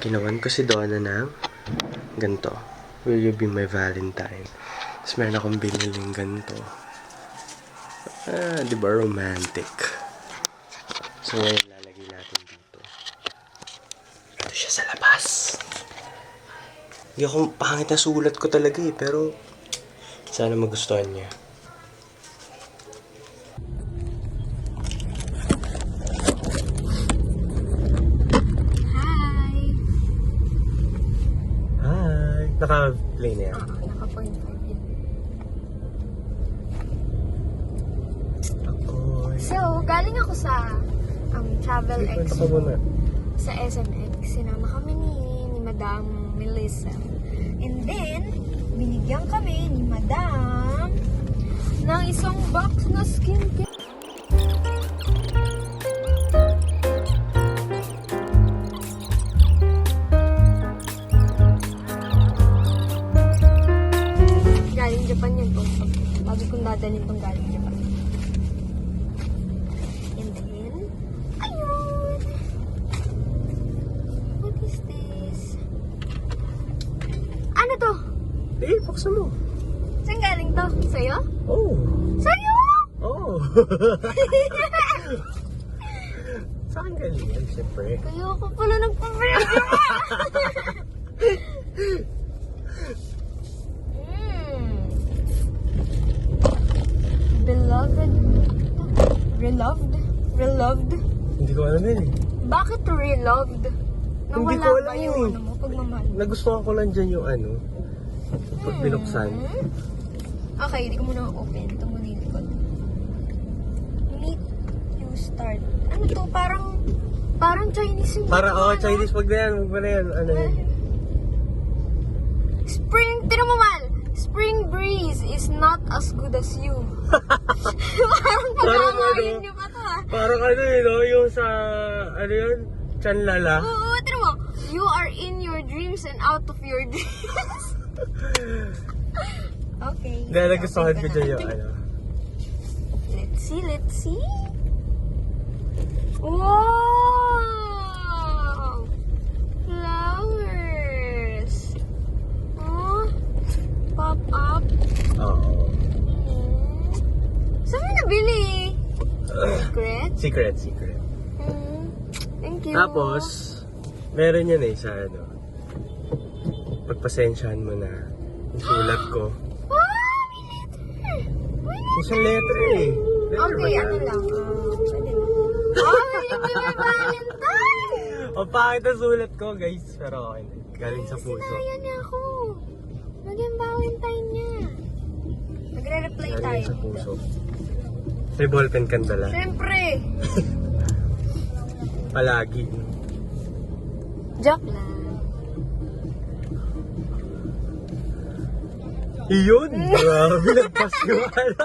Ginawan ko si Donna ng ganito. Will you be my Valentine? Tapos meron akong biniling ganito. Di ba romantic? So ngayon lalagay natin dito. Ito siya sa labas. Hindi ako pangit na sulat ko talaga eh, pero sana magustuhan niya. Naka-play na yan? Naka-point 5 yun. So, galing ako sa Travel Kwento Expo ko muna. sa SMX. Sinama kami ni Madam Melissa. And then, binigyan kami ni Madam ng isang box na skincare. Galing Japan yun po. Bago kong dadalhin itong galing Japan. And then, ayun! What is this? Ano to? Buksan mo. Saan galing to? Sa'yo? Oh. Sa'yo? Oh. Sa akin galing yan, siyempre. Kaya ako pala nagpapaya. Beloved. Reloved? Reloved? Hindi ko alam yun eh. Bakit reloved? Hindi ko Nawala alam ba yun yung eh. ano mo, pagmamahal? Nagustuhan ko lang dyan yung ano. Pag binuksan. Okay, hindi ko muna open. Ito muna yung likod. Meet you start. Ano to? Parang Chinese yung Chinese. Wag na yan. Wag mo na yan. Ano yan? Spring, tinan mo mal! Spring breeze is not as good as you. Parang pag-aamayin niyo pa to ah. Parang ano yun, no? Yung sa, ano yun? Chanlala. Oo, tinan mo. You are in your dreams and out of your dreams. Okay. Dahil nagustuhan ko dyan yung ano. Let's see. Wow! Flowers. Oh, pop up. Oo. Saan mo nabili? Secret? Secret. Thank you. Tapos, meron yun eh sa ano. Pagpasensyahan mo na yung sulat ko. Ah, may letter. Isang letter eh. Letter ba Okay, yan? ano lang. Pwede na. Oh, may Valentine! O pangit ang sulat ko guys. Pero okay na. Galing sa puso. Sinaya niya ako. Maging Valentine niya. Magre-reply tayo. Galing sa puso. May ballpen kan dala. Siyempre. Palagi. Joke lang. Iyon! Grabe, nagpas ko.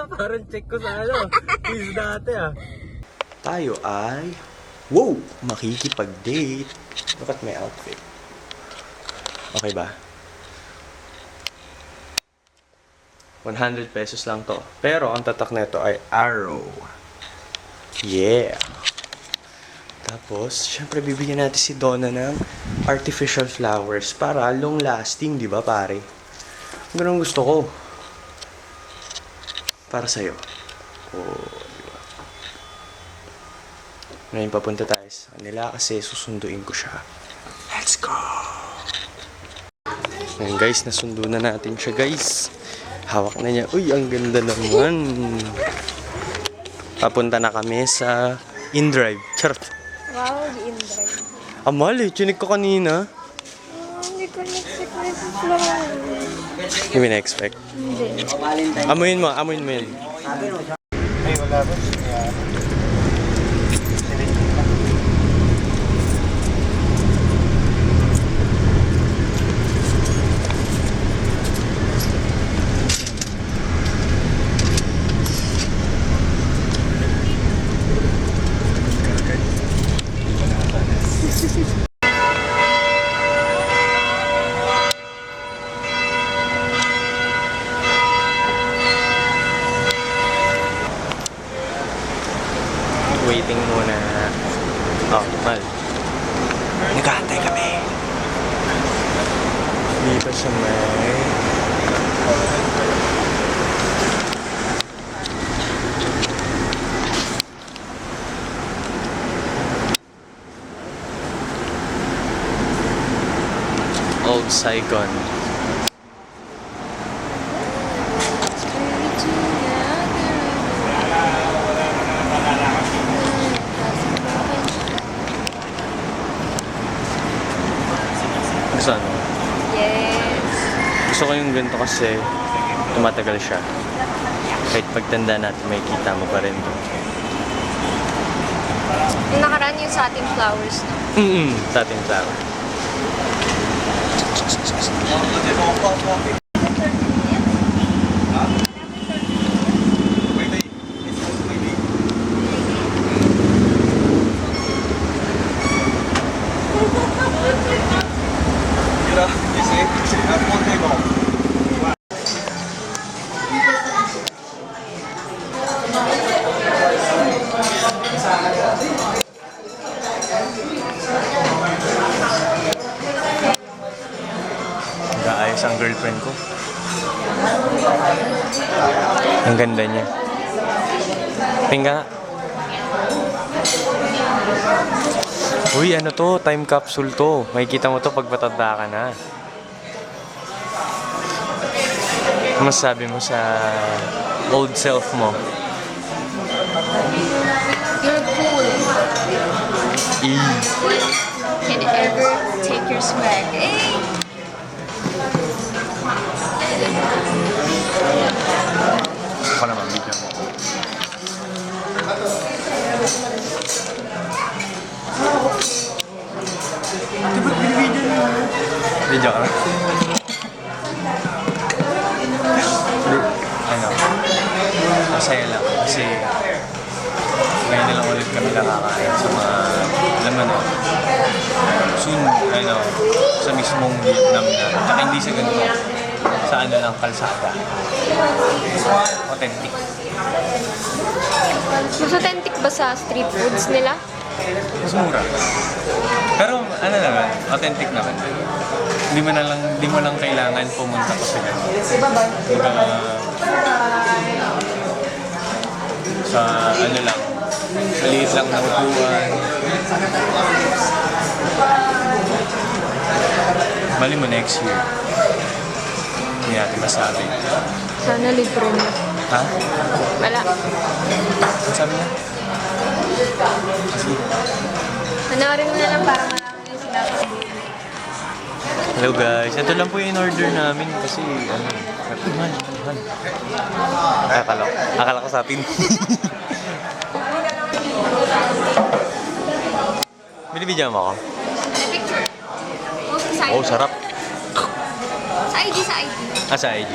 Parang check ko sa ano. Quiz dati ah. Tayo ay, wow! Makikipag-date. Look at my outfit. Okay ba? 100 pesos lang to. Pero ang tatak nito ay arrow. Yeah! Tapos, syempre bibigyan natin si Donna ng artificial flowers para long lasting, di ba pare? Ganun gusto ko. Para sa'yo. Oh, di ba? Ngayon papunta tayo sa kanila kasi susunduin ko siya. Let's go! Ngayon guys, nasundo na natin siya guys. Hawak na niya. Uy, ang ganda naman. Papunta na kami sa InDrive. Charot. Wow, di-indrive. Amal eh, chinik ko kanina. Hindi ko na-expect na sa flower. Hindi mo na-expect. Hindi. Amuin mo yun. Ay, wala ba? sa may... Old Saigon. Gusto ano? Yes. Gusto ko yung ganito kasi tumatagal siya. Kahit pagtanda natin, may kita mo pa rin. Yung nakaraan yung sa ating flowers, no? Sa ating flower. Nag-aayos ang girlfriend ko. Ang ganda niya. Pinga. Uy, ano to? Time capsule to. Makikita mo to pag matanda ka na. Ano masasabi mo sa old self mo? You're cool. Can ever take your swag. Eh! Ako naman, video mo. Video ka na? Ano? Masaya lang kasi ngayon na lang ulit kami nakakain sa mga, alam mo na, soon, ano, sa mismong Vietnam na, tsaka hindi sa ganito, sa ano lang, kalsada. Authentic. Mas authentic ba sa street foods nila? Mas mura. Pero ano naman, authentic naman. Hindi mo lang kailangan pumunta ko sa ganito. Sa ano lang, maliit lang na upuan. Mali mo next year. Hindi natin masabi. Sana libre mo. Ha? Wala. Ano sabi niya? Sige. Panoorin mo na lang para malaman yung sinabi. Hello guys, ito lang po yung in-order namin kasi ano, mahal. Akala ko sa atin. Binibidyan mo ako? Picture. Post ko sa Oh, ID. sarap. Sa ID, sa ID. Sa ID.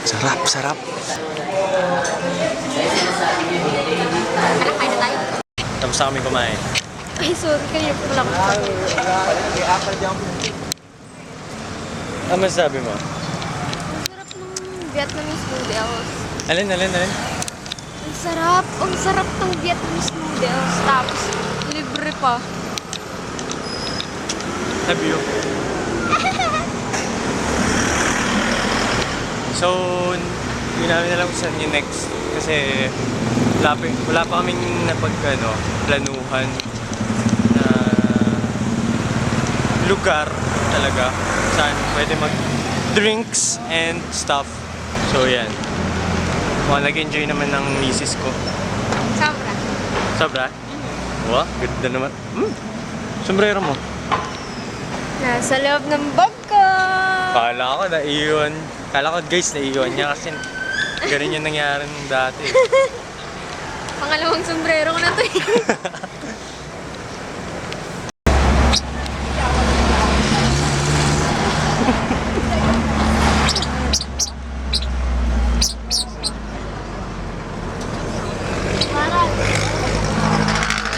Sarap, sarap. Tara, kain na tayo. Tapos na kami kumain. Ay, sorry. Kanina po lang. Ano masasabi mo? Ang sarap ng Vietnamese noodles. Alin? Ang sarap ng Vietnamese noodles. Tapos, libre pa. Love you. So, yun namin alam kung saan yung next. Kasi wala pa kaming planuhan na lugar talaga saan pwede mag-drinks and stuff. So, yan. Nag-enjoy naman ng misis ko. Sobra. Sobra? Wow, ganda naman. Sombrero mo. Nasa loob ng bag ko. Kala ko naiwan. Kala ko guys naiwan niya kasi ganun yung nangyari nung dati. Pangalawang sombrero ko na to eh.